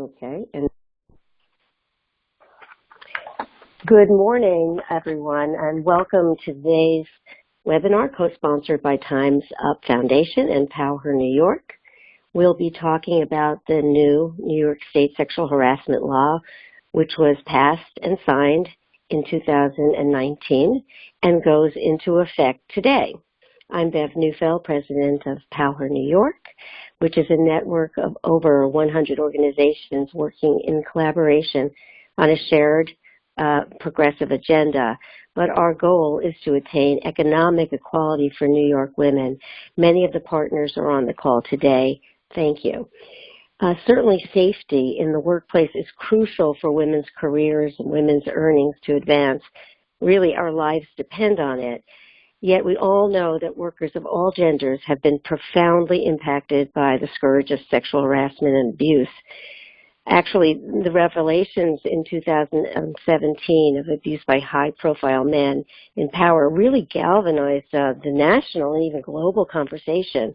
Okay. And good morning, everyone, and welcome to today's webinar co-sponsored by Time's Up Foundation and PowHer New York. We'll be talking about the new New York State sexual harassment law, which was passed and signed in 2019 and goes into effect today. I'm Bev Neufeld, president of PowHer New York, which is a network of over 100 organizations working in collaboration on a shared progressive agenda. But our goal is to attain economic equality for New York women. Many of the partners are on the call today. Thank you. Certainly safety in the workplace is crucial for women's careers and women's earnings to advance. Really, our lives depend on it. Yet we all know that workers of all genders have been profoundly impacted by the scourge of sexual harassment and abuse. Actually, the revelations in 2017 of abuse by high-profile men in power really galvanized the national and even global conversation,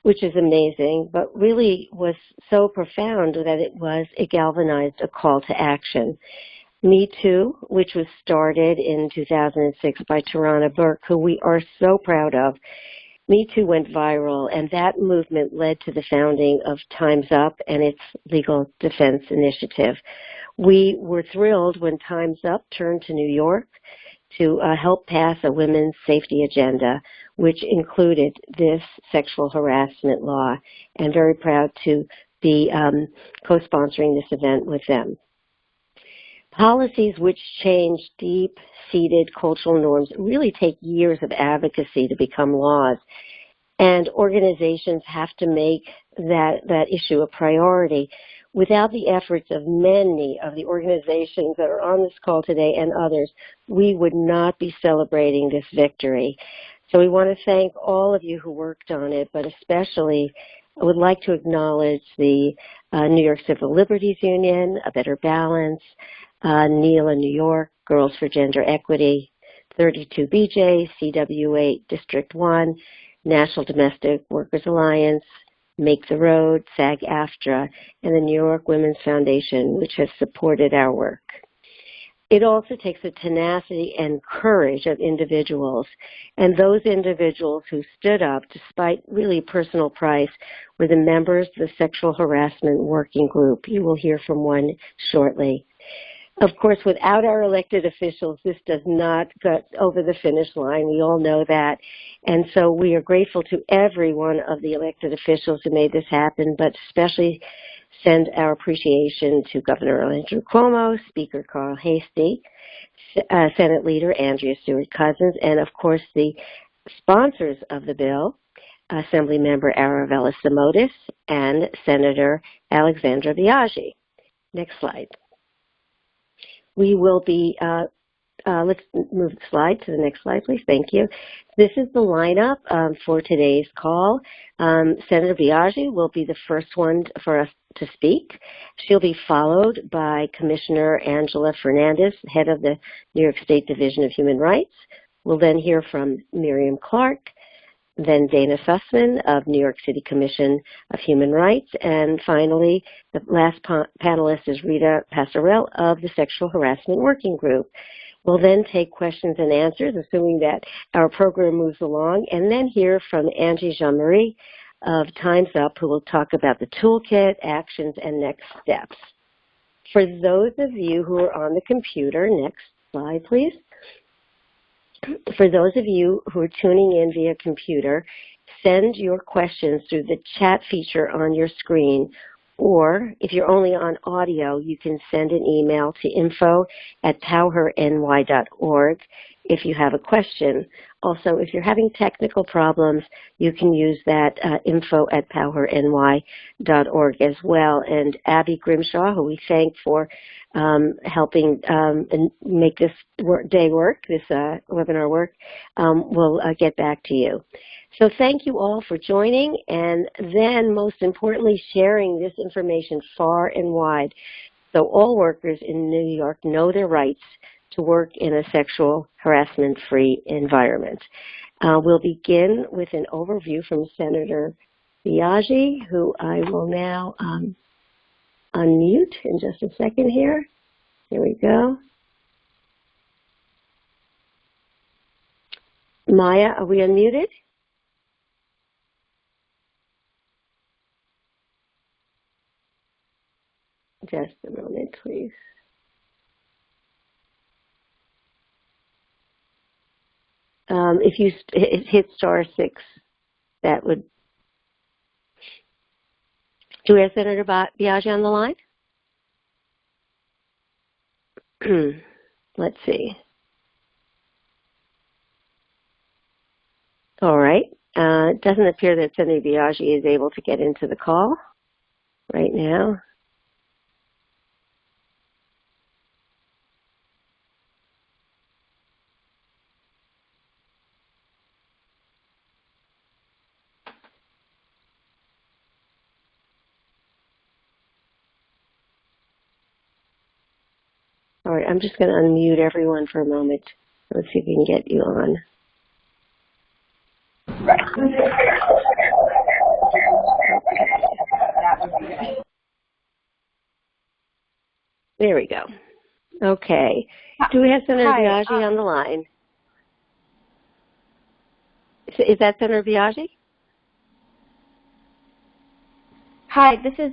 which is amazing, but really was so profound that it galvanized a call to action. Me Too, which was started in 2006 by Tarana Burke, who we are so proud of. Me Too went viral, and that movement led to the founding of Time's Up and its legal defense initiative. We were thrilled when Time's Up turned to New York to help pass a women's safety agenda, which included this sexual harassment law, and very proud to be co-sponsoring this event with them. Policies which change deep-seated cultural norms really take years of advocacy to become laws, and organizations have to make that issue a priority. Without the efforts of many of the organizations that are on this call today and others, we would not be celebrating this victory. So we want to thank all of you who worked on it, but especially I would like to acknowledge the New York Civil Liberties Union, A Better Balance, NELA New York, Girls for Gender Equity, 32BJ, CW8 District 1, National Domestic Workers Alliance, Make the Road, SAG-AFTRA, and the New York Women's Foundation, which has supported our work. It also takes the tenacity and courage of individuals, and those individuals who stood up despite really personal price were the members of the Sexual Harassment Working Group. You will hear from one shortly. Of course, without our elected officials, this does not get over the finish line. We all know that. And so we are grateful to every one of the elected officials who made this happen, but especially send our appreciation to Governor Andrew Cuomo, Speaker Carl Hastie, Senate Leader Andrea Stewart-Cousins, and of course the sponsors of the bill, Assemblymember Arabella Simotas and Senator Alessandra Biaggi. Next slide. We will be, let's move the slide to the next slide, please. Thank you. This is the lineup for today's call. Senator Biaggi will be the first one for us to speak. She'll be followed by Commissioner Angela Fernandez, head of the New York State Division of Human Rights. We'll then hear from Miriam Clark, then Dana Sussman of New York City Commission of Human Rights, and finally, the last panelist is Rita Pasarell of the Sexual Harassment Working Group. We'll then take questions and answers, assuming that our program moves along, and then hear from Angie Jean-Marie of Time's Up, who will talk about the toolkit, actions, and next steps. For those of you who are on the computer, next slide, please. For those of you who are tuning in via computer, send your questions through the chat feature on your screen, or if you're only on audio, you can send an email to info@powherny.org if you have a question. Also, if you're having technical problems, you can use that info@powherny.org as well. And Abby Grimshaw, who we thank for helping make this webinar work, will get back to you. So thank you all for joining, and then most importantly, sharing this information far and wide so all workers in New York know their rights to work in a sexual harassment-free environment. We'll begin with an overview from Senator Biaggi, who I will now unmute in just a second here. Here we go. Maya, are we unmuted? Just a moment, please. If you hit *6, that would. Do we have Senator Biaggi on the line? Let's see. All right. It doesn't appear that Senator Biaggi is able to get into the call right now. All right, I'm just going to unmute everyone for a moment. Let's see if we can get you on. Right. There we go. Okay. Do we have Senator Biaggi on the line? Is that Senator Biaggi? Hi, this is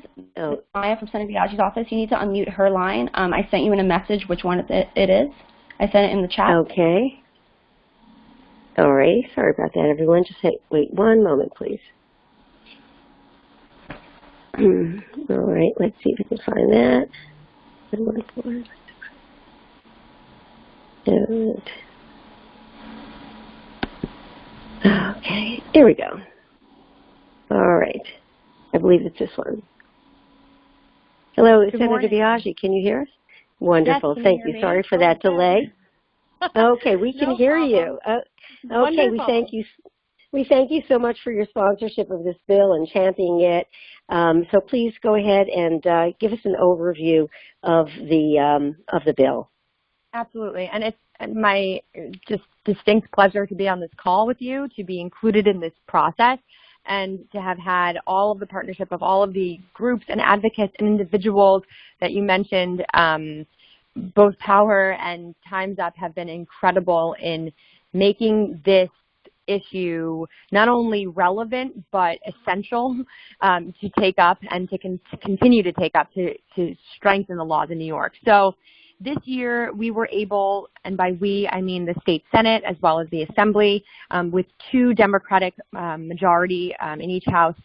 Maya from Senator Biaggi's office. You need to unmute her line. I sent you in a message which one it is. I sent it in the chat. Okay. All right. Sorry about that, everyone. Just wait one moment, please. All right. Let's see if we can find that. Okay. Here we go. All right. I believe it's this one. Hello, Senator Biaggi. Can you hear us? Wonderful. Yes, thank you. Sorry for that delay. Okay, we can hear you. Okay, we thank you. We thank you so much for your sponsorship of this bill and championing it. So please go ahead and give us an overview of the bill. Absolutely, and it's my just distinct pleasure to be on this call with you, to be included in this process, and to have had all of the partnership of all of the groups and advocates and individuals that you mentioned. Both PowHer and Time's Up have been incredible in making this issue not only relevant but essential to take up and to continue to take up to strengthen the laws in New York. So this year we were able, and by we I mean the state Senate as well as the Assembly, with 2 Democratic majority in each house,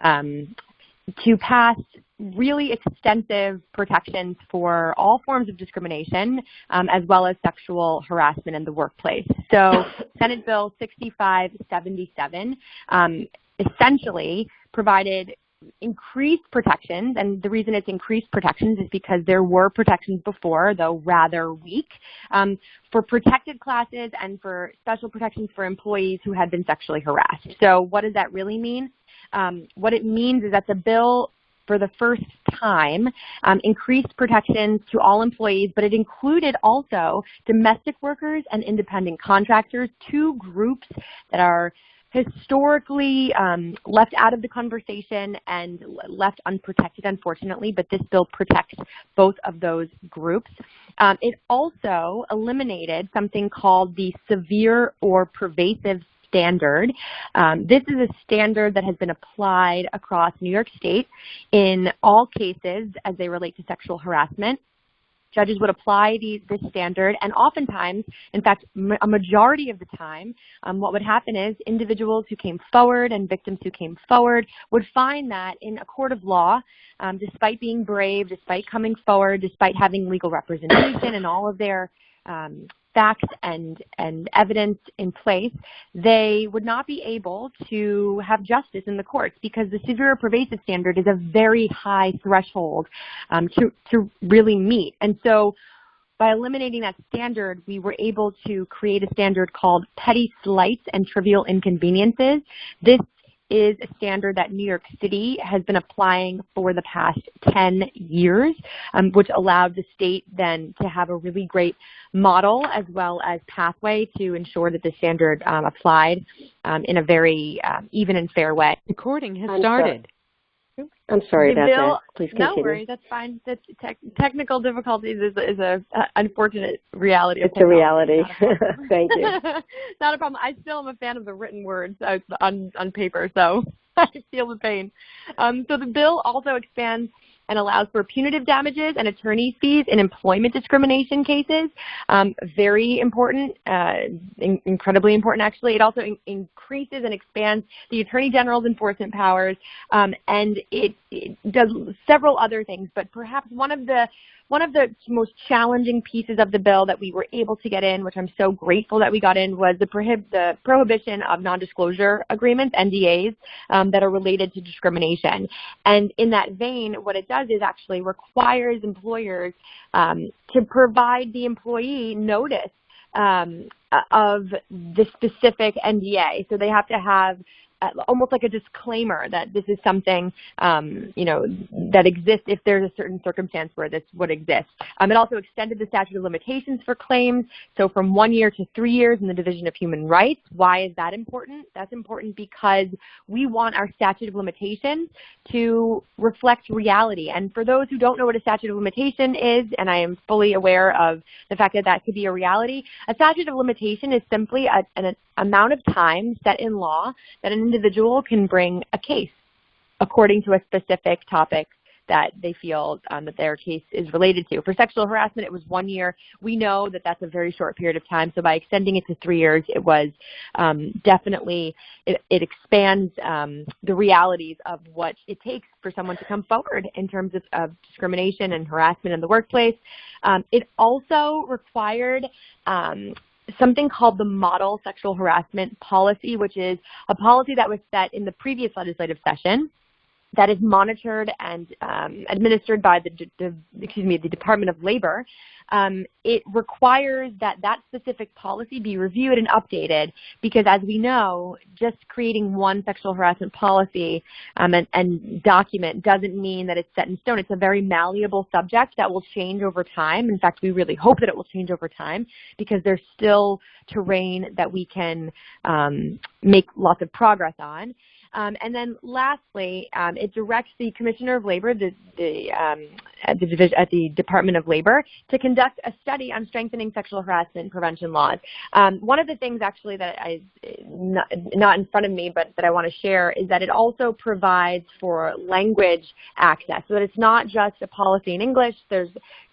to pass really extensive protections for all forms of discrimination, as well as sexual harassment in the workplace. So Senate Bill 6577 essentially provided increased protections, and the reason it's increased protections is because there were protections before, though rather weak, for protected classes and for special protections for employees who had been sexually harassed. So what does that really mean? What it means is that the bill, for the first time, increased protections to all employees, but it included also domestic workers and independent contractors, 2 groups that are historically left out of the conversation and left unprotected, unfortunately, but this bill protects both of those groups. It also eliminated something called the severe or pervasive standard. This is a standard that has been applied across New York State in all cases as they relate to sexual harassment. Judges would apply this standard, and oftentimes, in fact, a majority of the time, what would happen is individuals who came forward and victims who came forward would find that in a court of law, despite being brave, despite coming forward, despite having legal representation and all of their facts and evidence in place, they would not be able to have justice in the courts because the severe or pervasive standard is a very high threshold to really meet. And so by eliminating that standard, we were able to create a standard called petty slights and trivial inconveniences. This is a standard that New York City has been applying for the past 10 years, which allowed the state then to have a really great model as well as pathway to ensure that the standard applied in a very even and fair way. Recording has started. I'm sorry about that. Please continue. No worries, that's fine. That's technical difficulties is a unfortunate reality. It's a reality. Thank you. Not a problem. I still am a fan of the written words on paper, so I feel the pain. So the bill also expands and allows for punitive damages and attorney fees in employment discrimination cases. Very important, incredibly important actually. It also increases and expands the Attorney General's enforcement powers, and it does several other things, but perhaps one of the most challenging pieces of the bill that we were able to get in, which I'm so grateful that we got in, was the prohibition of non-disclosure agreements, NDAs, that are related to discrimination. And in that vein, what it does is actually requires employers to provide the employee notice of the specific NDA. So they have to have almost like a disclaimer that this is something, that exists if there's a certain circumstance where this would exist. It also extended the statute of limitations for claims, so from 1 year to 3 years in the Division of Human Rights. Why is that important? That's important because we want our statute of limitation to reflect reality. And for those who don't know what a statute of limitation is, and I am fully aware of the fact that that could be a reality, a statute of limitation is simply an amount of time set in law that an individual can bring a case according to a specific topic that they feel that their case is related to. For sexual harassment, it was 1 year. We know that that's a very short period of time, so by extending it to 3 years, it was definitely, it expands the realities of what it takes for someone to come forward in terms of discrimination and harassment in the workplace. It also required something called the Model Sexual Harassment Policy, which is a policy that was set in the previous legislative session that is monitored and administered by the Department of Labor. It requires that specific policy be reviewed and updated because, as we know, just creating one sexual harassment policy and document doesn't mean that it's set in stone. It's a very malleable subject that will change over time. In fact, we really hope that it will change over time because there's still terrain that we can make lots of progress on. And then lastly, it directs the Commissioner of Labor at the Department of Labor to conduct a study on strengthening sexual harassment prevention laws. One of the things actually that not in front of me, but that I want to share is that it also provides for language access, so that it's not just a policy in English. There's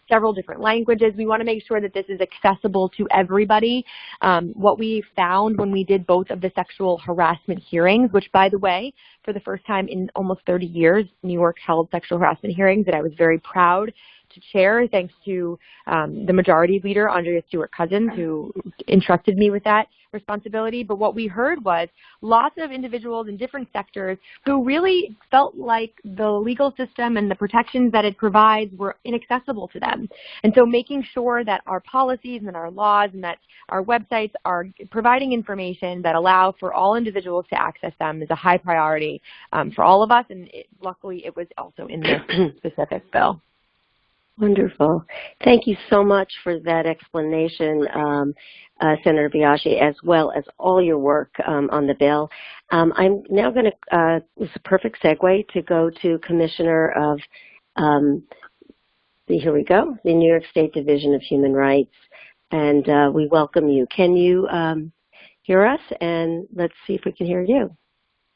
several different languages. We want to make sure that this is accessible to everybody. What we found when we did both of the sexual harassment hearings, which, by the way, for the first time in almost 30 years, New York held sexual harassment hearings that I was very proud to chair, thanks to the majority leader, Andrea Stewart-Cousins, who entrusted me with that responsibility. But what we heard was lots of individuals in different sectors who really felt like the legal system and the protections that it provides were inaccessible to them. And so making sure that our policies and our laws and that our websites are providing information that allow for all individuals to access them is a high priority for all of us, and luckily it was also in this specific bill. Wonderful. Thank you so much for that explanation, Senator Biaggi, as well as all your work on the bill. I'm now going to, it's a perfect segue to go to Commissioner of, here we go, the New York State Division of Human Rights, and we welcome you. Can you hear us? And let's see if we can hear you.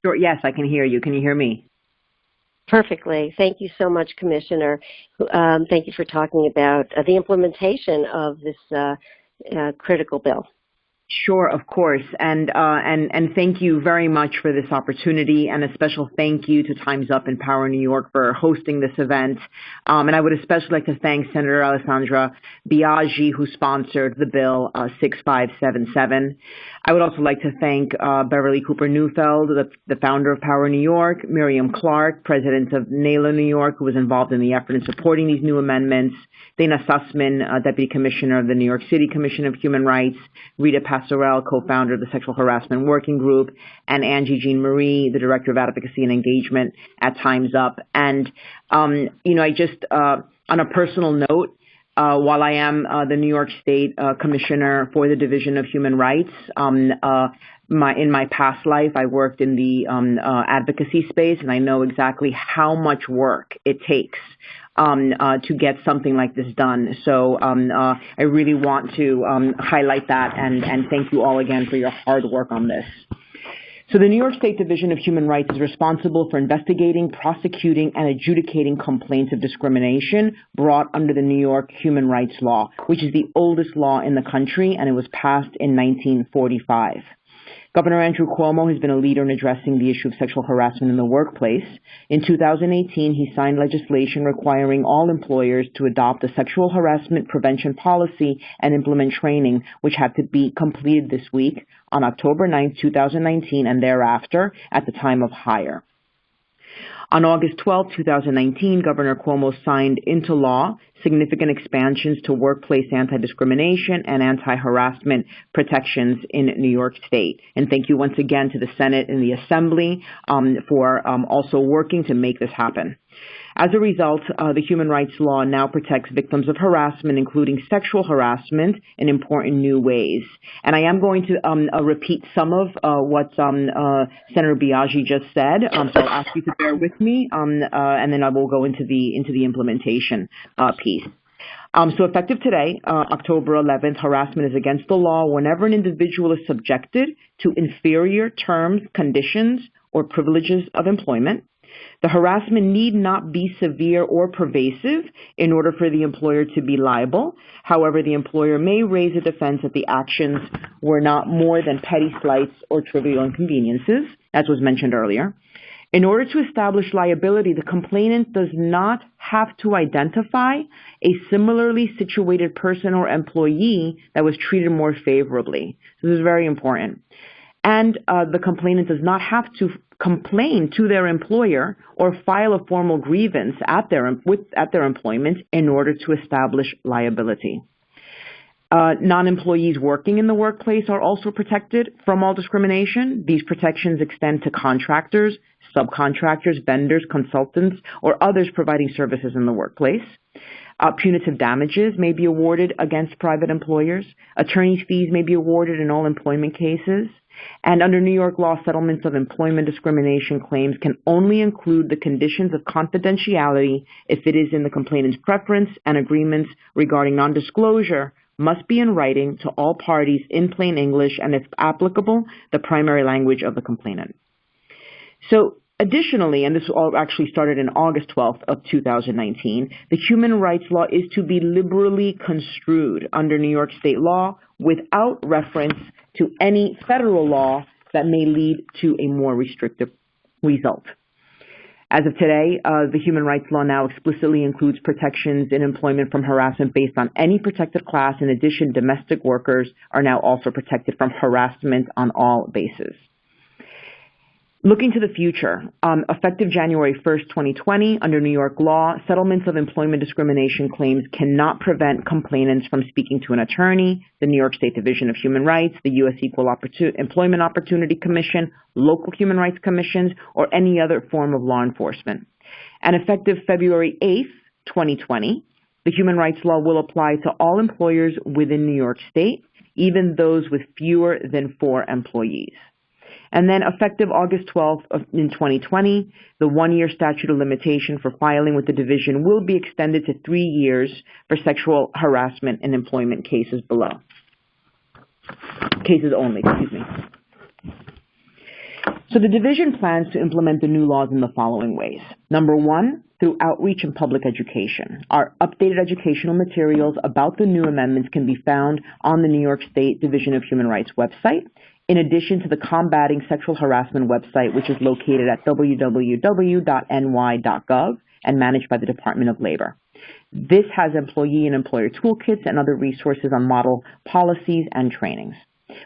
Sure. Yes, I can hear you. Can you hear me? Perfectly. Thank you so much, Commissioner. Thank you for talking about the implementation of this critical bill. Sure, of course, and thank you very much for this opportunity, and a special thank you to Time's Up and PowHer New York for hosting this event. And I would especially like to thank Senator Alessandra Biaggi, who sponsored the bill 6577. I would also like to thank Beverly Neufeld, the founder of PowHer New York, Miriam Clark, president of NELA New York, who was involved in the effort in supporting these new amendments, Dana Sussman, deputy commissioner of the New York City Commission of Human Rights, Rita, Pasarell, co-founder of the Sexual Harassment Working Group, and Angie Jean Marie, the Director of Advocacy and Engagement at Time's Up. And, I just, on a personal note, While I am the New York State Commissioner for the Division of Human Rights, in my past life, I worked in the advocacy space, and I know exactly how much work it takes to get something like this done. So I really want to highlight that and thank you all again for your hard work on this. So the New York State Division of Human Rights is responsible for investigating, prosecuting, and adjudicating complaints of discrimination brought under the New York Human Rights Law, which is the oldest law in the country, and it was passed in 1945. Governor Andrew Cuomo has been a leader in addressing the issue of sexual harassment in the workplace. In 2018, he signed legislation requiring all employers to adopt a sexual harassment prevention policy and implement training, which had to be completed this week on October 9, 2019, and thereafter at the time of hire. On August 12, 2019, Governor Cuomo signed into law significant expansions to workplace anti-discrimination and anti-harassment protections in New York State. And thank you once again to the Senate and the Assembly for also working to make this happen. As a result, the Human Rights Law now protects victims of harassment, including sexual harassment, in important new ways. And I am going to repeat some of what Senator Biaggi just said, so I'll ask you to bear with me, and then I will go into the implementation piece. So effective today, October 11th, harassment is against the law whenever an individual is subjected to inferior terms, conditions, or privileges of employment. The harassment need not be severe or pervasive in order for the employer to be liable. However, the employer may raise a defense that the actions were not more than petty slights or trivial inconveniences, as was mentioned earlier. In order to establish liability, the complainant does not have to identify a similarly situated person or employee that was treated more favorably. So this is very important. And the complainant does not have to complain to their employer or file a formal grievance at their employment in order to establish liability. Non-employees working in the workplace are also protected from all discrimination. These protections extend to contractors, subcontractors, vendors, consultants, or others providing services in the workplace. Punitive damages may be awarded against private employers. Attorney's fees may be awarded in all employment cases. And under New York law, settlements of employment discrimination claims can only include the conditions of confidentiality if it is in the complainant's preference, and agreements regarding non-disclosure must be in writing to all parties in plain English and, if applicable, the primary language of the complainant. So additionally, and this all actually started in August 12th of 2019, the human rights law is to be liberally construed under New York state law without reference to any federal law that may lead to a more restrictive result. As of today, the human rights law now explicitly includes protections in employment from harassment based on any protected class. In addition, domestic workers are now also protected from harassment on all bases. Looking to the future, effective January 1st, 2020, under New York law, settlements of employment discrimination claims cannot prevent complainants from speaking to an attorney, the New York State Division of Human Rights, the U.S. Equal Employment Opportunity Commission, local human rights commissions, or any other form of law enforcement. And effective February 8th, 2020, the human rights law will apply to all employers within New York State, even those with fewer than 4 employees. And then effective August 12th in 2020, the 1-year statute of limitation for filing with the division will be extended to 3 years for sexual harassment and employment cases only, excuse me. So the division plans to implement the new laws in the following ways. Number 1, through outreach and public education. Our updated educational materials about the new amendments can be found on the New York State Division of Human Rights website, in addition to the Combating Sexual Harassment website, which is located at www.ny.gov and managed by the Department of Labor. This has employee and employer toolkits and other resources on model policies and trainings.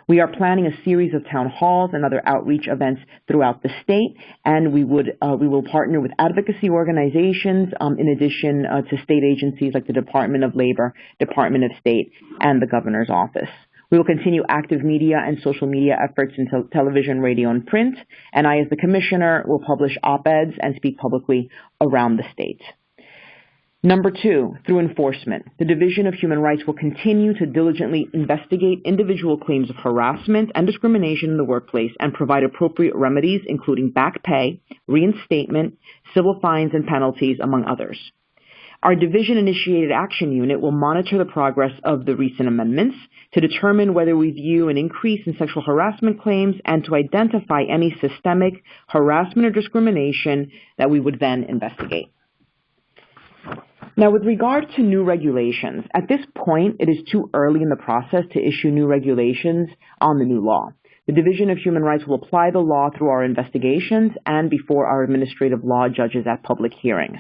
We are planning a series of town halls and other outreach events throughout the state, and we will partner with advocacy organizations in addition to state agencies like the Department of Labor, Department of State, and the Governor's Office. We will continue active media and social media efforts in television, radio, and print, and I, as the Commissioner, will publish op-eds and speak publicly around the state. Number 2, through enforcement, the Division of Human Rights will continue to diligently investigate individual claims of harassment and discrimination in the workplace and provide appropriate remedies, including back pay, reinstatement, civil fines, and penalties, among others. Our division-initiated action unit will monitor the progress of the recent amendments to determine whether we view an increase in sexual harassment claims and to identify any systemic harassment or discrimination that we would then investigate. Now, with regard to new regulations, at this point, it is too early in the process to issue new regulations on the new law. The Division of Human Rights will apply the law through our investigations and before our administrative law judges at public hearings.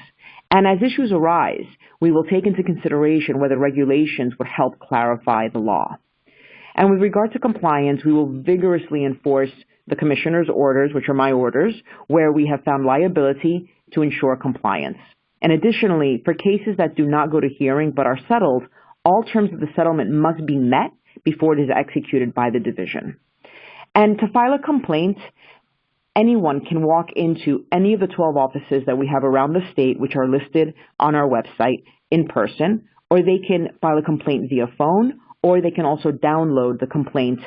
And as issues arise, we will take into consideration whether regulations would help clarify the law. And with regard to compliance, we will vigorously enforce the Commissioner's orders, which are my orders, where we have found liability to ensure compliance. And additionally, for cases that do not go to hearing but are settled, all terms of the settlement must be met before it is executed by the division. And to file a complaint, anyone can walk into any of the 12 offices that we have around the state, which are listed on our website, in person, or they can file a complaint via phone, or they can also download the complaint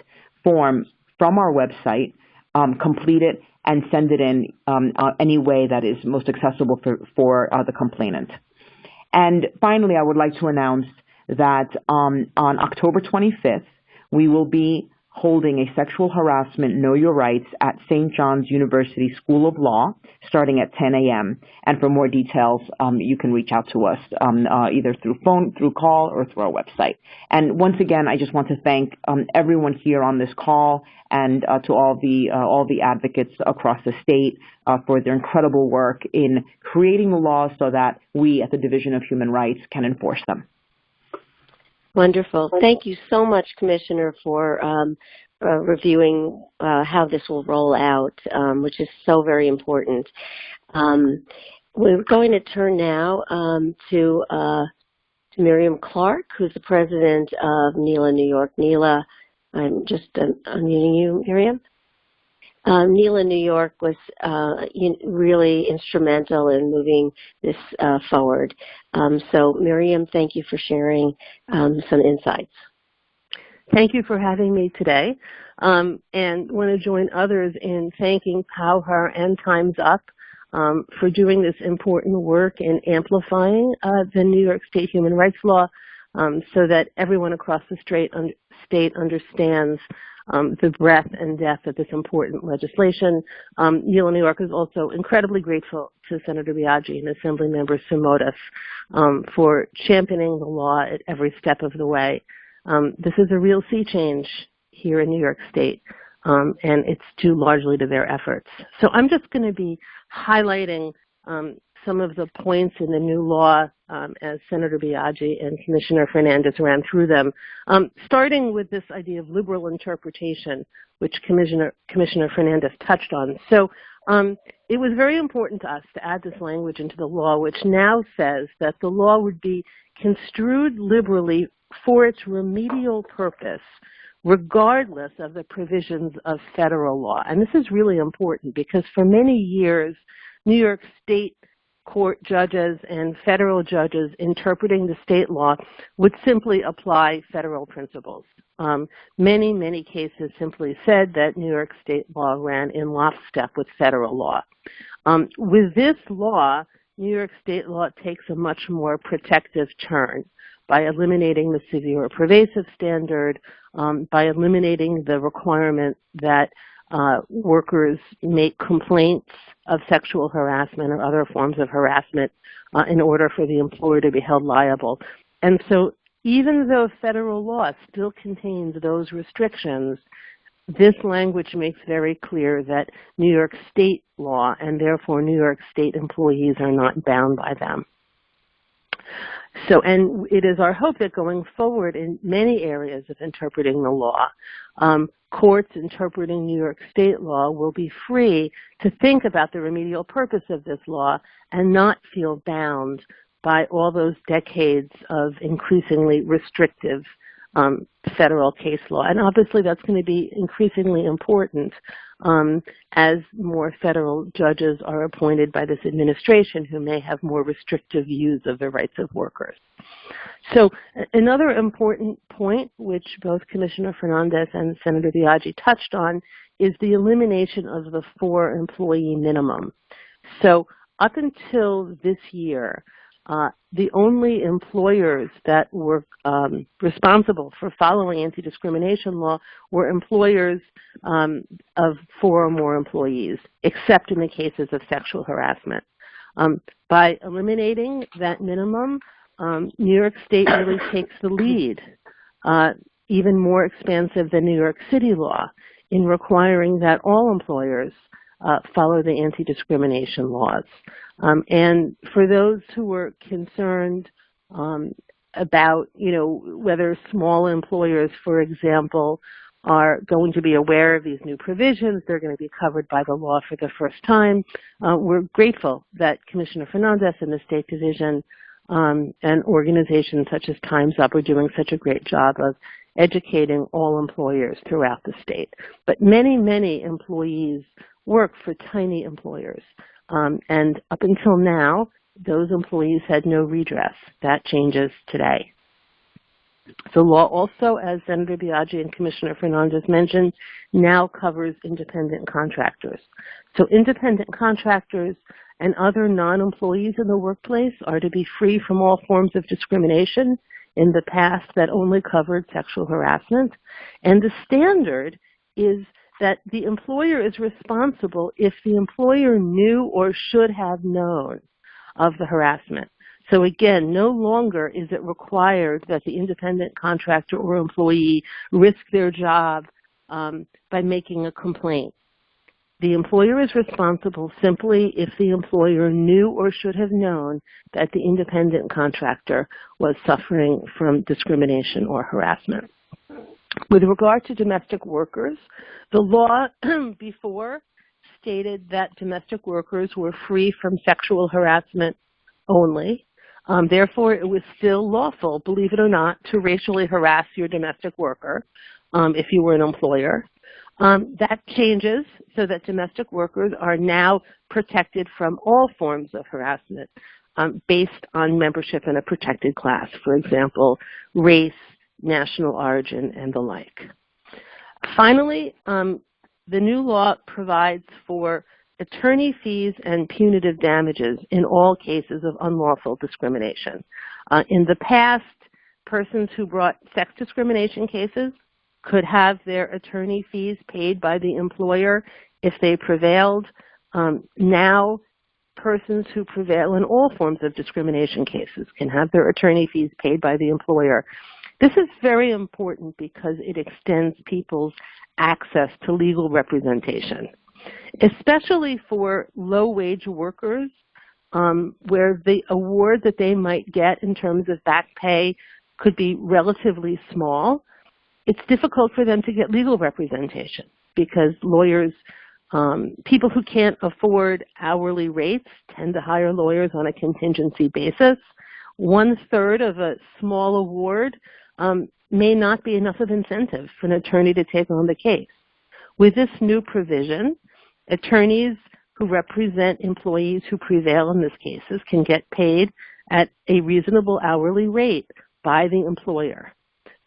form from our website, complete it, and send it in any way that is most accessible for the complainant. And finally, I would like to announce that on October 25th, we will be holding a sexual harassment Know Your Rights at St. John's University School of Law, starting at 10 a.m. And for more details, you can reach out to us either through phone, through call, or through our website. And once again, I just want to thank everyone here on this call and to all the advocates across the state for their incredible work in creating the laws so that we at the Division of Human Rights can enforce them. Wonderful. Thank you so much, Commissioner, for reviewing how this will roll out, which is so very important. We're going to turn now to Miriam Clark, who's the president of NELA New York. NELA, I'm just unmuting you, Miriam. NELA New York was really instrumental in moving this forward. So Miriam, thank you for sharing some insights. Thank you for having me today, and want to join others in thanking PowHer and Time's Up for doing this important work in amplifying the New York State human rights law so that everyone across the state understands the breadth and depth of this important legislation. NELA New York is also incredibly grateful to Senator Biaggi and Assemblymember Simotas for championing the law at every step of the way. This is a real sea change here in New York State, and it's due largely to their efforts. So I'm just going to be highlighting some of the points in the new law as Senator Biaggi and Commissioner Fernandez ran through them, starting with this idea of liberal interpretation, which Commissioner Fernandez touched on. So it was very important to us to add this language into the law, which now says that the law would be construed liberally for its remedial purpose, regardless of the provisions of federal law. And this is really important because for many years, New York State court judges and federal judges interpreting the state law would simply apply federal principles. Many cases simply said that New York State law ran in lockstep with federal law. With this law, New York State law takes a much more protective turn by eliminating the severe or pervasive standard, by eliminating the requirement that workers make complaints of sexual harassment or other forms of harassment in order for the employer to be held liable. And so even though federal law still contains those restrictions, this language makes very clear that New York State law and therefore New York State employees are not bound by them. So, and it is our hope that going forward in many areas of interpreting the law, courts interpreting New York State law will be free to think about the remedial purpose of this law and not feel bound by all those decades of increasingly restrictive federal case law. And obviously that's going to be increasingly important as more federal judges are appointed by this administration who may have more restrictive views of the rights of workers. So another important point, which both Commissioner Fernandez and Senator Biaggi touched on, is the elimination of the 4-employee minimum. So up until this year, the only employers that were responsible for following anti-discrimination law were employers of 4 or more employees, except in the cases of sexual harassment. By eliminating that minimum, New York State really takes the lead, even more expansive than New York City law, in requiring that all employers follow the anti-discrimination laws. And for those who were concerned about, whether small employers, for example, are going to be aware of these new provisions, they're going to be covered by the law for the first time, we're grateful that Commissioner Fernandez and the State Division and organizations such as Time's Up are doing such a great job of educating all employers throughout the state. But many, many employees work for tiny employers. And up until now, those employees had no redress. That changes today. The law also, as Senator Biaggi and Commissioner Fernandez mentioned, now covers independent contractors. So independent contractors and other non-employees in the workplace are to be free from all forms of discrimination. In the past, that only covered sexual harassment. And the standard is that the employer is responsible if the employer knew or should have known of the harassment. So again, no longer is it required that the independent contractor or employee risk their job by making a complaint. The employer is responsible simply if the employer knew or should have known that the independent contractor was suffering from discrimination or harassment. With regard to domestic workers, the law before stated that domestic workers were free from sexual harassment only. Therefore, it was still lawful, believe it or not, to racially harass your domestic worker if you were an employer. That changes so that domestic workers are now protected from all forms of harassment based on membership in a protected class, for example, race, national origin, and the like. Finally, the new law provides for attorney fees and punitive damages in all cases of unlawful discrimination. In the past, persons who brought sex discrimination cases could have their attorney fees paid by the employer if they prevailed. Now, persons who prevail in all forms of discrimination cases can have their attorney fees paid by the employer. This is very important because it extends people's access to legal representation, especially for low-wage workers, where the award that they might get in terms of back pay could be relatively small. It's difficult for them to get legal representation because lawyers, people who can't afford hourly rates tend to hire lawyers on a contingency basis. 1/3 of a small award may not be enough of incentive for an attorney to take on the case. With this new provision, attorneys who represent employees who prevail in these cases can get paid at a reasonable hourly rate by the employer.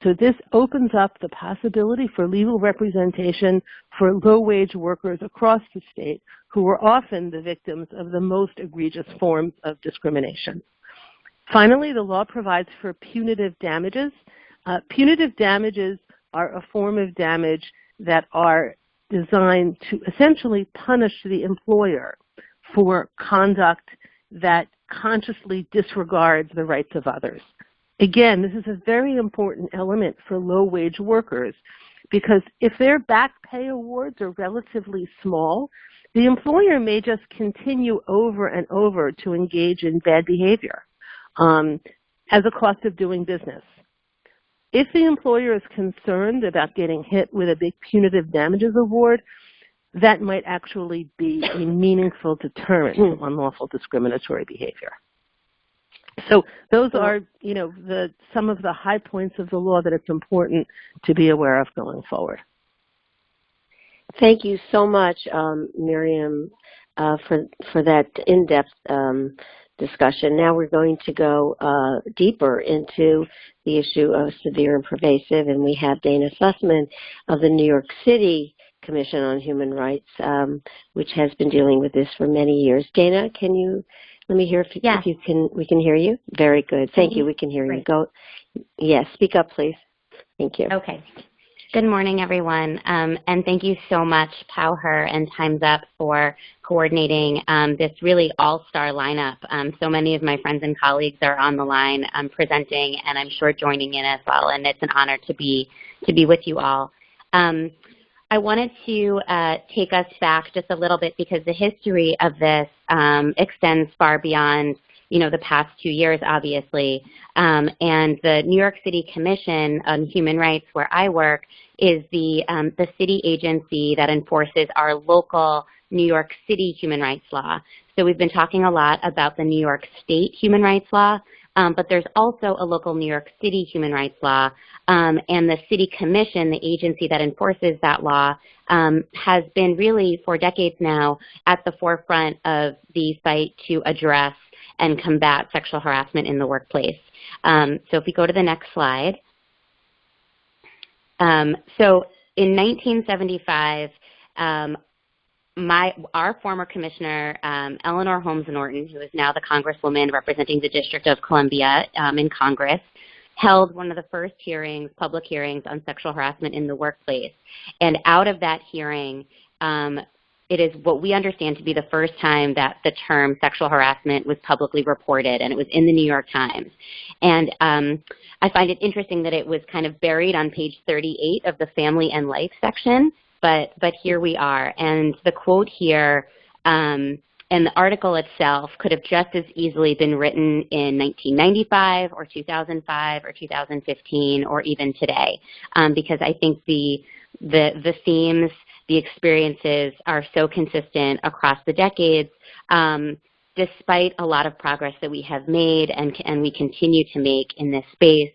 So this opens up the possibility for legal representation for low-wage workers across the state who are often the victims of the most egregious forms of discrimination. Finally, the law provides for punitive damages. Punitive damages are a form of damage that are designed to essentially punish the employer for conduct that consciously disregards the rights of others. Again, this is a very important element for low-wage workers because if their back pay awards are relatively small, the employer may just continue over and over to engage in bad behavior as a cost of doing business. If the employer is concerned about getting hit with a big punitive damages award, that might actually be a meaningful deterrent to unlawful discriminatory behavior. So those are, some of the high points of the law that it's important to be aware of going forward. Thank you so much, Miriam, for that in-depth discussion. Now we're going to go deeper into the issue of severe and pervasive, and we have Dana Sussman of the New York City Commission on Human Rights, which has been dealing with this for many years. Dana, can you let me hear if you can? We can hear you. Very good. Thank you. We can hear you. Go. Yes. Speak up, please. Thank you. Okay. Good morning, everyone, and thank you so much, PowHer and Time's Up, for coordinating this really all-star lineup. So many of my friends and colleagues are on the line presenting, and I'm sure joining in as well, and it's an honor to be with you all. I wanted to take us back just a little bit because the history of this extends far beyond the past 2 years, obviously. And the New York City Commission on Human Rights, where I work, is the city agency that enforces our local New York City human rights law. So we've been talking a lot about the New York State human rights law, but there's also a local New York City human rights law. And the City Commission, the agency that enforces that law, has been really for decades now at the forefront of the fight to address and combat sexual harassment in the workplace. So if we go to the next slide. So in 1975, our former commissioner, Eleanor Holmes Norton, who is now the congresswoman representing the District of Columbia in Congress, held one of the first hearings, public hearings on sexual harassment in the workplace. And out of that hearing, it is what we understand to be the first time that the term sexual harassment was publicly reported, and it was in the New York Times. And I find it interesting that it was kind of buried on page 38 of the Family and Life section, but here we are. And the quote here and the article itself could have just as easily been written in 1995 or 2005 or 2015 or even today, because I think the themes, the experiences are so consistent across the decades, despite a lot of progress that we have made and we continue to make in this space.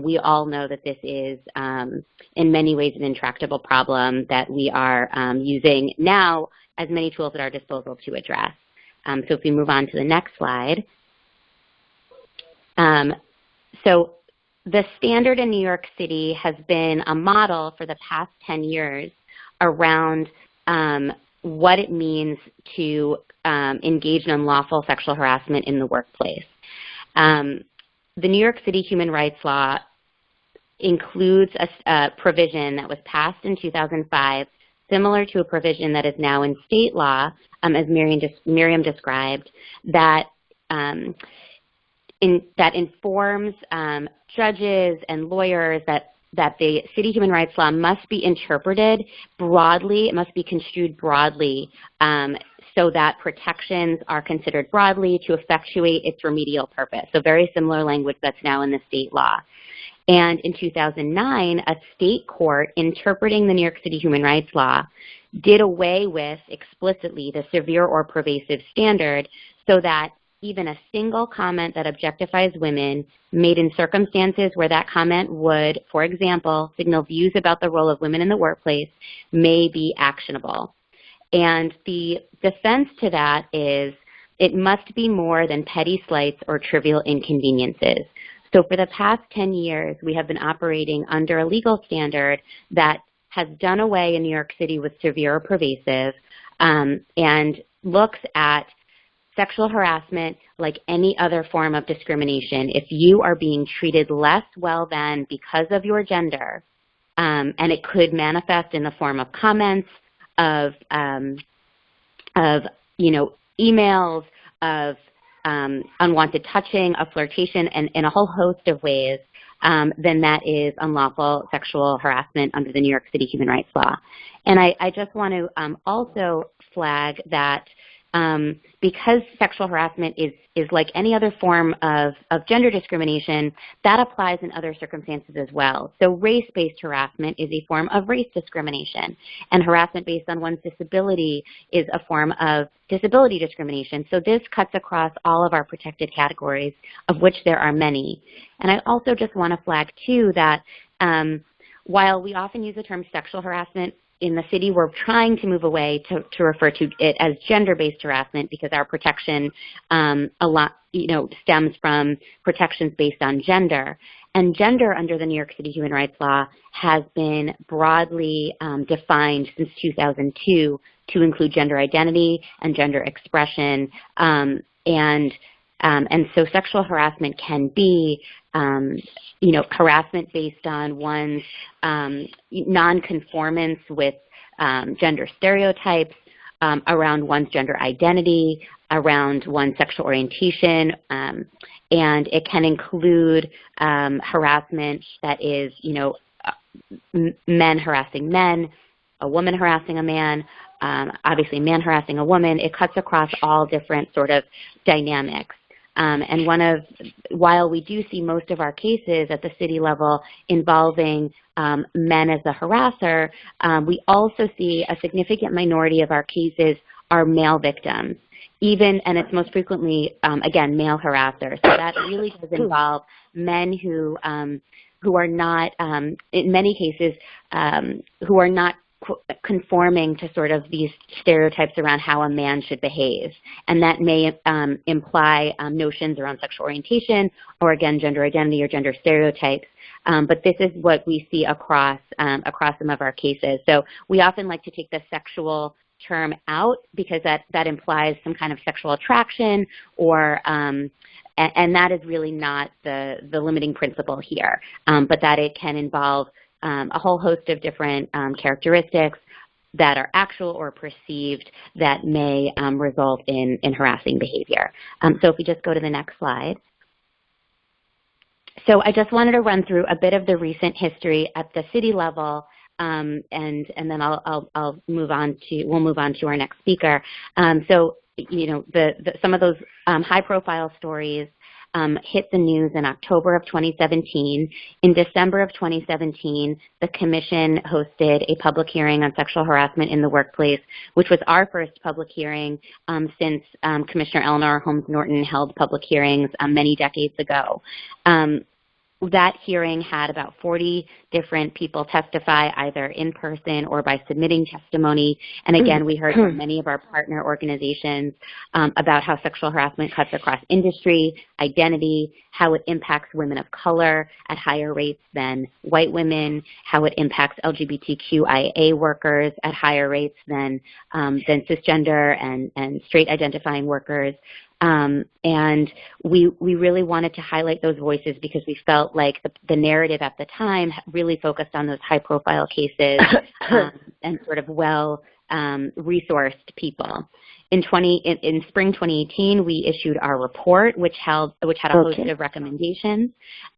We all know that this is, in many ways, an intractable problem that we are using now as many tools at our disposal to address. So if we move on to the next slide. So the standard in New York City has been a model for the past 10 years around what it means to engage in unlawful sexual harassment in the workplace. The New York City human rights law includes a provision that was passed in 2005, similar to a provision that is now in state law, as Miriam described, that informs judges and lawyers that the city human rights law must be interpreted broadly, it must be construed broadly, so that protections are considered broadly to effectuate its remedial purpose. So very similar language that's now in the state law. And in 2009, a state court interpreting the New York City human rights law did away with explicitly the severe or pervasive standard so that even a single comment that objectifies women made in circumstances where that comment would, for example, signal views about the role of women in the workplace may be actionable. And the defense to that is it must be more than petty slights or trivial inconveniences. So for the past 10 years, we have been operating under a legal standard that has done away in New York City with severe or pervasive and looks at sexual harassment like any other form of discrimination. If you are being treated less well than because of your gender, and it could manifest in the form of comments, of emails, of unwanted touching, of flirtation, and in a whole host of ways, then that is unlawful sexual harassment under the New York City human rights law. And I just want to also flag that because sexual harassment is like any other form of gender discrimination, that applies in other circumstances as well. So race-based harassment is a form of race discrimination, and harassment based on one's disability is a form of disability discrimination. So this cuts across all of our protected categories, of which there are many. And I also just want to flag, too, that while we often use the term sexual harassment, in the city, we're trying to move away to refer to it as gender-based harassment because our protection stems from protections based on gender. And gender under the New York City human rights law has been broadly defined since 2002 to include gender identity and gender expression. And so sexual harassment can be harassment based on one's nonconformance with gender stereotypes, around one's gender identity, around one's sexual orientation, and it can include harassment that is, men harassing men, a woman harassing a man, obviously a man harassing a woman. It cuts across all different sort of dynamics. And while we do see most of our cases at the city level involving men as the harasser, we also see a significant minority of our cases are male victims, and it's most frequently, again, male harassers. So that really does involve men who are not, in many cases, who are not conforming to sort of these stereotypes around how a man should behave. And that may imply notions around sexual orientation or, again, gender identity or gender stereotypes. But this is what we see across some of our cases. So we often like to take the sexual term out because that implies some kind of sexual attraction or and that is really not the limiting principle here, but that it can involve a whole host of different characteristics that are actual or perceived that may result in harassing behavior. So if we just go to the next slide. So I just wanted to run through a bit of the recent history at the city level, and then we'll move on to our next speaker. So some of those high-profile stories hit the news in October of 2017. In December of 2017, the Commission hosted a public hearing on sexual harassment in the workplace, which was our first public hearing since Commissioner Eleanor Holmes Norton held public hearings many decades ago. That hearing had about 40 different people testify, either in person or by submitting testimony. And again, we heard from many of our partner organizations about how sexual harassment cuts across industry, identity, how it impacts women of color at higher rates than white women, how it impacts LGBTQIA workers at higher rates than cisgender and straight identifying workers. And we really wanted to highlight those voices because we felt like the narrative at the time really focused on those high-profile cases and sort of well-resourced people. In spring 2018, we issued our report, which had a host of recommendations.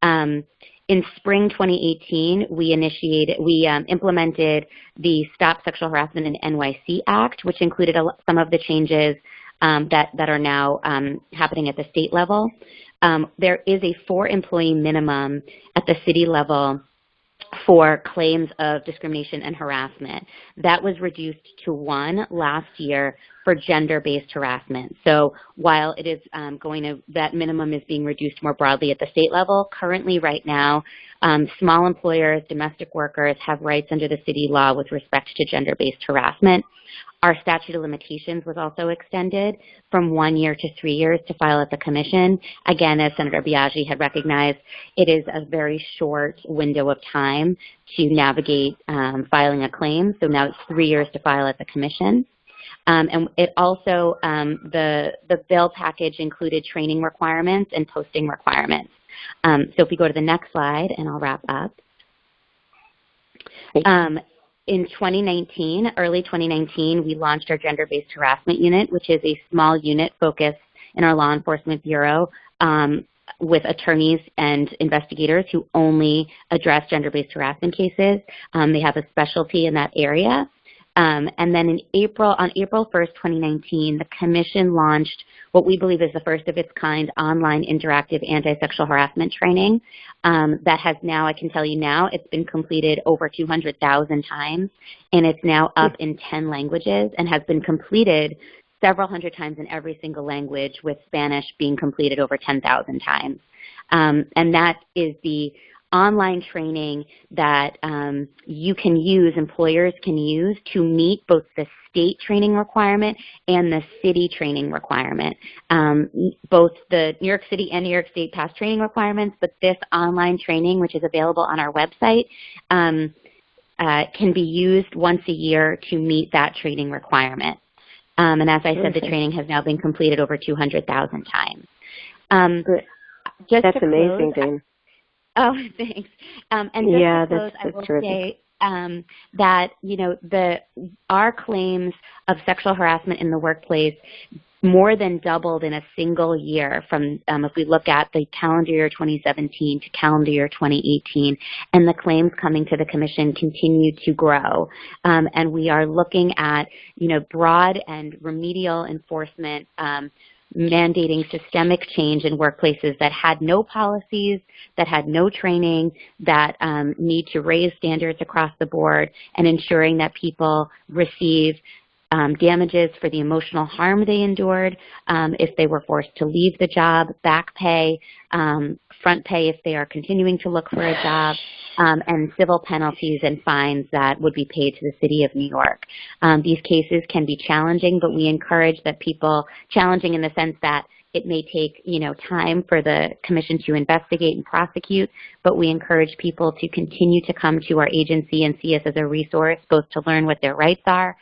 In spring 2018, we implemented the Stop Sexual Harassment in NYC Act, which included some of the changes that are now happening at the state level. There is a 4-employee minimum at the city level for claims of discrimination and harassment. That was reduced to 1 last year for gender-based harassment. So while it is that minimum is being reduced more broadly at the state level, currently right now, small employers, domestic workers have rights under the city law with respect to gender-based harassment. Our statute of limitations was also extended from 1 year to 3 years to file at the Commission. Again, as Senator Biaggi had recognized, it is a very short window of time to navigate filing a claim. So now it's 3 years to file at the Commission. And it also, the bill package included training requirements and posting requirements. So if we go to the next slide, and I'll wrap up. In 2019, early 2019, we launched our gender-based harassment unit, which is a small unit focused in our law enforcement bureau with attorneys and investigators who only address gender-based harassment cases. They have a specialty in that area. And then on April 1st, 2019, the Commission launched what we believe is the first of its kind online interactive anti-sexual harassment training that has now, I can tell you now, it's been completed over 200,000 times, and it's now up in 10 languages and has been completed several hundred times in every single language, with Spanish being completed over 10,000 times. And that is the online training that you can use, employers can use to meet both the state training requirement and the city training requirement. Both the New York City and New York State pass training requirements, but this online training, which is available on our website, can be used once a year to meet that training requirement. And as I said, the training has now been completed over 200,000 times. That's amazing, Dana. Oh, thanks. And just to close, I will say that, you know, our claims of sexual harassment in the workplace more than doubled in a single year from, if we look at the calendar year 2017 to calendar year 2018, and the claims coming to the Commission continue to grow. And we are looking at, you know, broad and remedial enforcement mandating systemic change in workplaces that had no policies, that had no training, that need to raise standards across the board, and ensuring that people receive damages for the emotional harm they endured if they were forced to leave the job, back pay, front pay if they are continuing to look for a job, and civil penalties and fines that would be paid to the City of New York. These cases can be challenging, but we encourage that people, challenging in the sense that it may take, you know, time for the Commission to investigate and prosecute, but we encourage people to continue to come to our agency and see us as a resource, both to learn what their rights are,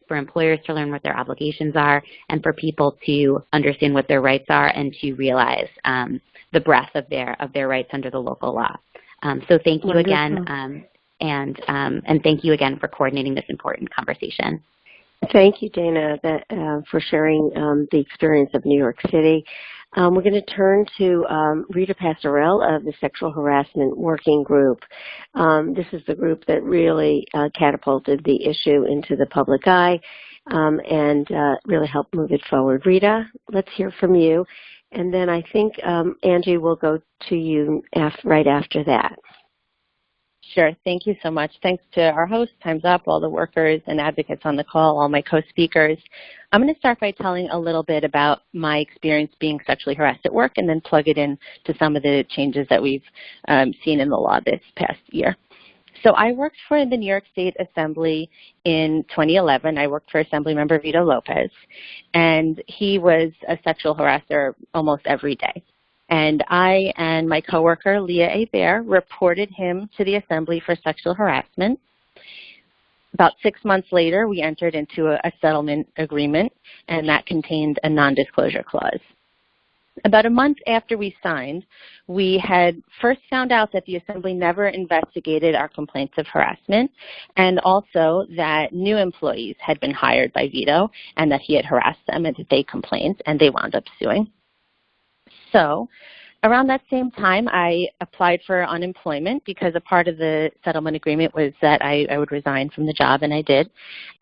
for employers to learn what their obligations are, and for people to understand what their rights are and to realize the breadth of their rights under the local law. So thank you again, and thank you again for coordinating this important conversation. Thank you, Dana, for sharing the experience of New York City. We're going to turn to Rita Pasarell of the Sexual Harassment Working Group. This is the group that really catapulted the issue into the public eye and really helped move it forward. Rita, let's hear from you. And then I think Angie will go to you right after that. Sure. Thank you so much. Thanks to our host, Time's Up, all the workers and advocates on the call, all my co-speakers. I'm going to start by telling a little bit about my experience being sexually harassed at work and then plug it in to some of the changes that we've seen in the law this past year. So I worked for the New York State Assembly in 2011. I worked for Assemblymember Vito Lopez, and he was a sexual harasser almost every day. And I and my coworker, Leah A. Bear, reported him to the Assembly for sexual harassment. About 6 months later, we entered into a settlement agreement, and that contained a non-disclosure clause. About a month after we signed, we had first found out that the Assembly never investigated our complaints of harassment, and also that new employees had been hired by Vito and that he had harassed them and that they complained, and they wound up suing. So around that same time, I applied for unemployment because a part of the settlement agreement was that I would resign from the job, and I did.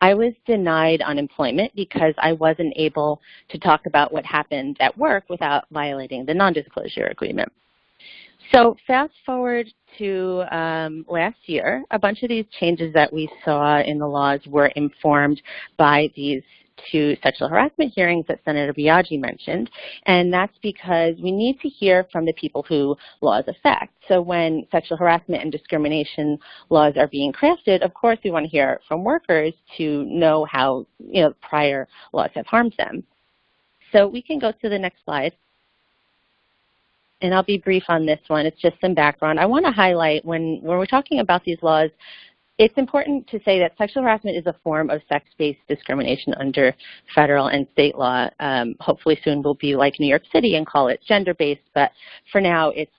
I was denied unemployment because I wasn't able to talk about what happened at work without violating the non-disclosure agreement. So fast forward to last year, a bunch of these changes that we saw in the laws were informed by these two sexual harassment hearings that Senator Biaggi mentioned, and that's because we need to hear from the people who laws affect. So when sexual harassment and discrimination laws are being crafted, of course we want to hear from workers to know how, you know, prior laws have harmed them. So we can go to the next slide. And I'll be brief on this one. It's just some background. I want to highlight when we're talking about these laws, it's important to say that sexual harassment is a form of sex-based discrimination under federal and state law. Hopefully soon we'll be like New York City and call it gender-based, but for now it's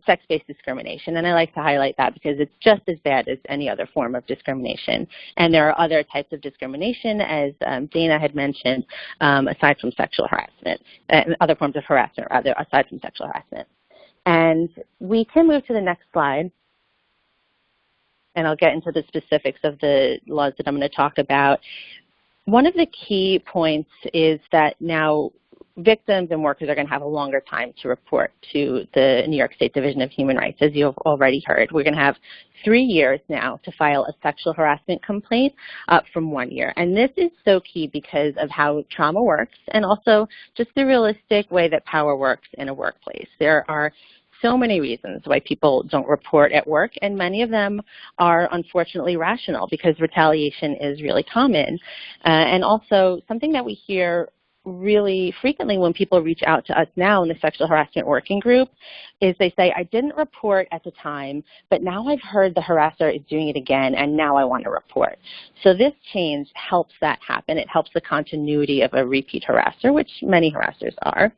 sex-based discrimination. And I like to highlight that because it's just as bad as any other form of discrimination. And there are other types of discrimination, as Dana had mentioned, aside from sexual harassment, other forms of harassment, rather, aside from sexual harassment. And we can move to the next slide. And I'll get into the specifics of the laws that I'm going to talk about. One of the key points is that now victims and workers are going to have a longer time to report to the New York State Division of Human Rights, as you've already heard. We're going to have 3 years now to file a sexual harassment complaint, up from 1 year. And this is so key because of how trauma works and also just the realistic way that power works in a workplace. There are so many reasons why people don't report at work, and many of them are unfortunately rational because retaliation is really common. And also something that we hear really frequently when people reach out to us now in the sexual harassment working group is they say, I didn't report at the time, but now I've heard the harasser is doing it again, and now I want to report. So this change helps that happen. It helps the continuity of a repeat harasser, which many harassers are.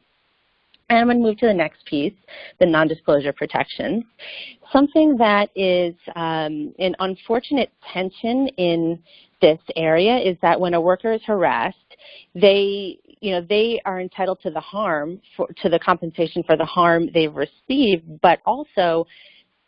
And I'm going to move to the next piece, the non-disclosure protections. Something that is an unfortunate tension in this area is that when a worker is harassed, they are entitled to the harm, to the compensation for the harm they've received, but also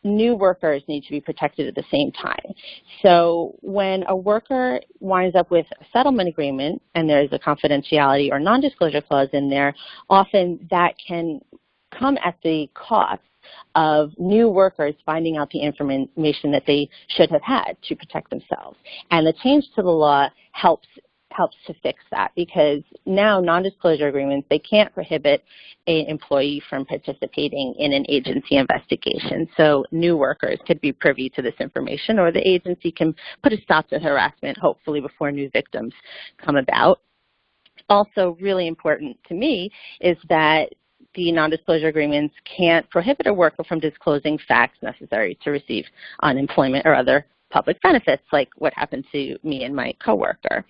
new workers need to be protected at the same time. So when a worker winds up with a settlement agreement and there's a confidentiality or non-disclosure clause in there, often that can come at the cost of new workers finding out the information that they should have had to protect themselves. And the change to the law helps to fix that, because now non-disclosure agreements, they can't prohibit an employee from participating in an agency investigation. So new workers could be privy to this information, or the agency can put a stop to harassment, hopefully before new victims come about. Also really important to me is that the non-disclosure agreements can't prohibit a worker from disclosing facts necessary to receive unemployment or other public benefits, like what happened to me and my coworker.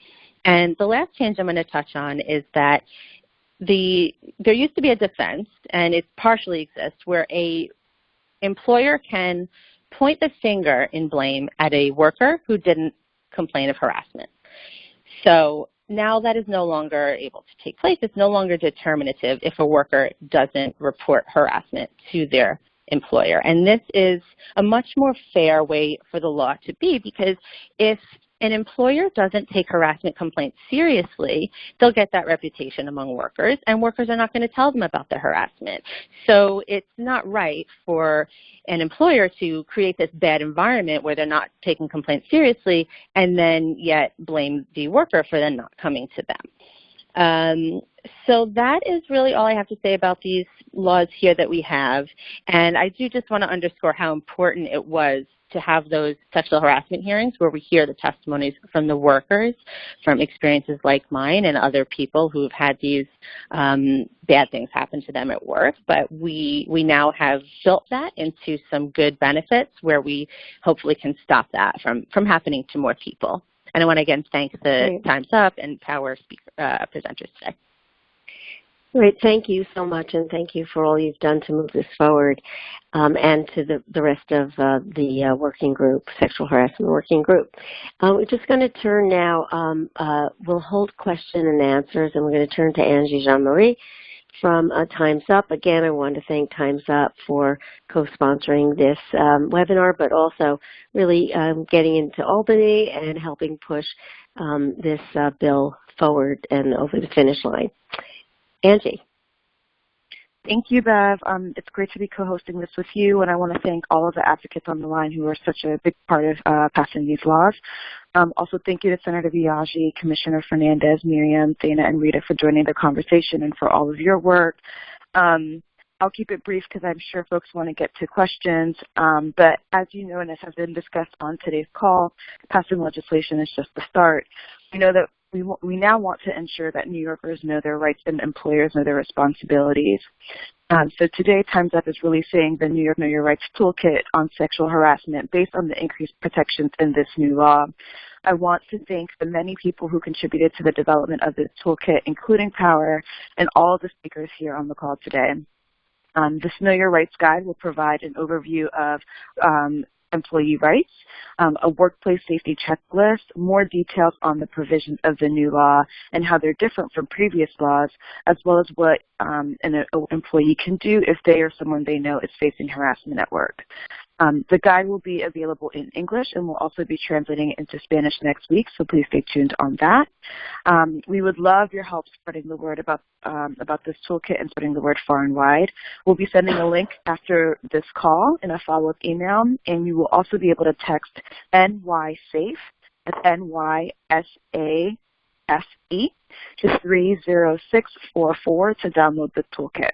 And the last change I'm going to touch on is that there used to be a defense, and it partially exists, where a employer can point the finger in blame at a worker who didn't complain of harassment. So now that is no longer able to take place. It's no longer determinative if a worker doesn't report harassment to their employer. And this is a much more fair way for the law to be, because if an employer doesn't take harassment complaints seriously, they'll get that reputation among workers, and workers are not going to tell them about the harassment. So it's not right for an employer to create this bad environment where they're not taking complaints seriously and then yet blame the worker for then not coming to them. So that is really all I have to say about these laws here that we have. And I do just want to underscore how important it was to have those sexual harassment hearings where we hear the testimonies from the workers, from experiences like mine and other people who've had these bad things happen to them at work. But we now have built that into some good benefits where we hopefully can stop that from happening to more people. And I want to again thank the Time's Up and PowHer presenters today. Great. Thank you so much, and thank you for all you've done to move this forward, and to the rest of the working group, sexual harassment working group. We're just going to turn now, we'll hold question and answers, and we're going to turn to Angie Jean-Marie from Time's Up. Again, I want to thank Time's Up for co-sponsoring this webinar, but also really getting into Albany and helping push this bill forward and over the finish line. Angie. Thank you, Bev. It's great to be co-hosting this with you, and I want to thank all of the advocates on the line who are such a big part of passing these laws. Also, thank you to Senator Biaggi, Commissioner Fernandez, Miriam, Dana, and Rita for joining the conversation and for all of your work. I'll keep it brief because I'm sure folks want to get to questions, but as you know, and as has been discussed on today's call, passing legislation is just the start. We know that we now want to ensure that New Yorkers know their rights and employers know their responsibilities. So today, Time's Up is releasing the New York Know Your Rights Toolkit on sexual harassment based on the increased protections in this new law. I want to thank the many people who contributed to the development of this toolkit, including PowHer and all of the speakers here on the call today. This Know Your Rights Guide will provide an overview of employee rights, a workplace safety checklist, more details on the provisions of the new law and how they're different from previous laws, as well as what an employee can do if they or someone they know is facing harassment at work. The guide will be available in English and we'll also be translating it into Spanish next week, so please stay tuned on that. We would love your help spreading the word about this toolkit and spreading the word far and wide. We'll be sending a link after this call in a follow-up email, and you will also be able to text NYSAFE, that's NYSAFE, to 30644 to download the toolkit.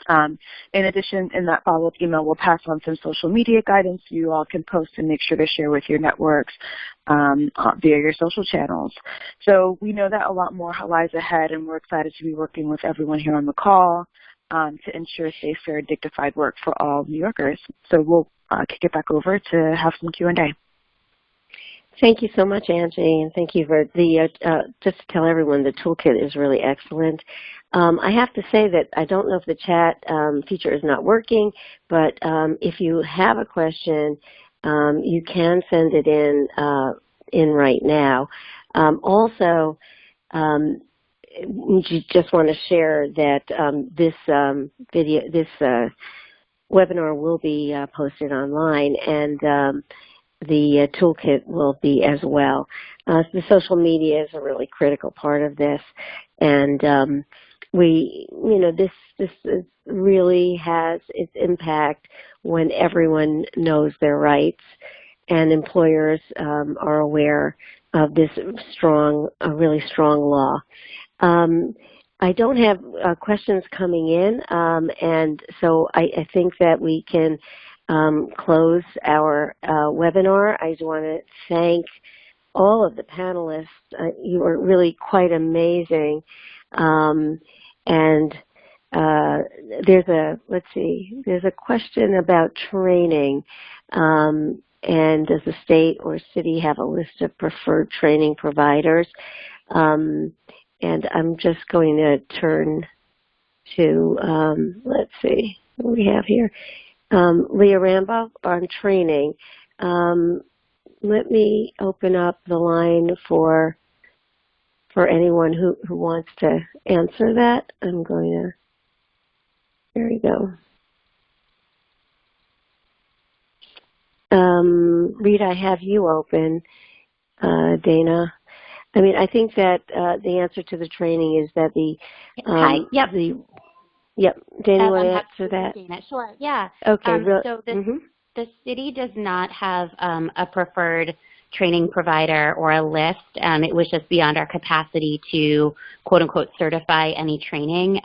In addition, in that follow-up email, we'll pass on some social media guidance you all can post and make sure to share with your networks via your social channels. So we know that a lot more lies ahead, and we're excited to be working with everyone here on the call to ensure safe, fair, dignified work for all New Yorkers. So we'll kick it back over to have some Q&A. Thank you so much, Angie, and thank you for the, just to tell everyone, the toolkit is really excellent. I have to say that I don't know if the chat feature is not working, but if you have a question, you can send it in right now. Also, just want to share that this webinar will be posted online, and the toolkit will be as well. The social media is a really critical part of this, and this really has its impact when everyone knows their rights and employers are aware of this really strong law. I don't have questions coming in, and so I think that we can close our webinar. I just want to thank all of the panelists. You are really quite amazing. And there's a question about training. And does the state or city have a list of preferred training providers? And I'm just going to turn to, let's see, what do we have here? Leah Rambo on training. Let me open up the line for anyone who wants to answer that. I'm going to, there we go. Rita, I have you open. Dana. I mean, I think that the answer to the training is that the Hi. Yep. Yep. Dana, you want to answer that? Dana. Sure. Yeah. Okay. So the city does not have a preferred training provider or a list. It was just beyond our capacity to, quote unquote, certify any training.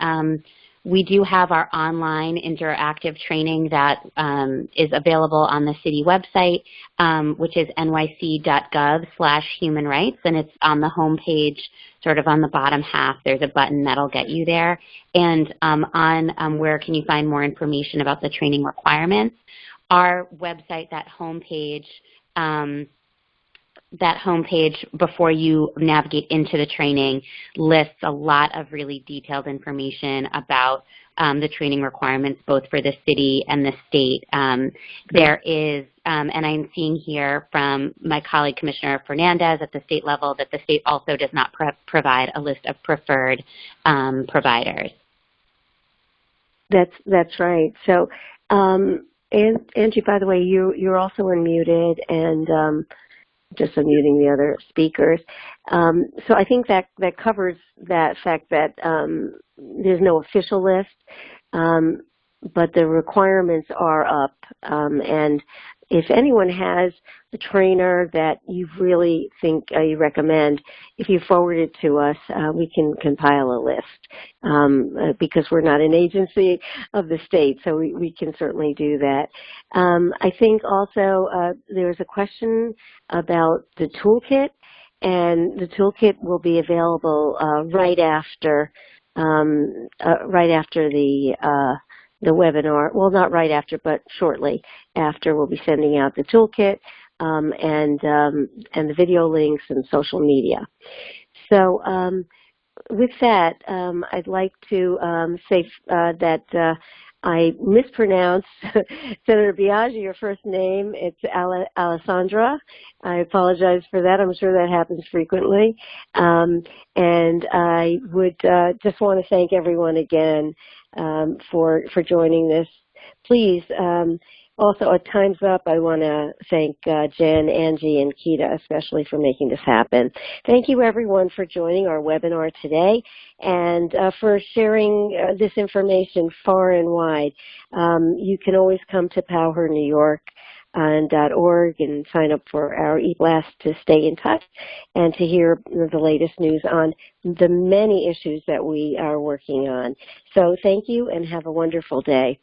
We do have our online interactive training that is available on the city website, which is nyc.gov/human rights, and it's on the home page, sort of on the bottom half. There's a button that'll get you there. And on where can you find more information about the training requirements, our website, that homepage, before you navigate into the training lists a lot of really detailed information about the training requirements, both for the city and the state. There is, and I'm seeing here from my colleague, Commissioner Fernandez, at the state level, that the state also does not provide a list of preferred providers. That's right. So, Angie, by the way, you're also unmuted, and just unmuting the other speakers. So I think that covers that fact that there's no official list, but the requirements are up. And if anyone has a trainer that you really think you recommend, if you forward it to us, we can compile a list because we're not an agency of the state, so we can certainly do that. I think also there was a question about the toolkit, and the toolkit will be available right after the webinar. Well, not right after, but shortly after. We'll be sending out the toolkit and the video links and social media. So with that, I'd like to say that I mispronounced Senator Biaggi, your first name. It's Alessandra. I apologize for that. I'm sure that happens frequently. And I would just want to thank everyone again for joining this. Please, also at Time's Up, I want to thank Jen, Angie, and Kita especially for making this happen. Thank you, everyone, for joining our webinar today and for sharing this information far and wide. You can always come to PowHer New York .org and sign up for our e-blast to stay in touch and to hear the latest news on the many issues that we are working on. So thank you and have a wonderful day.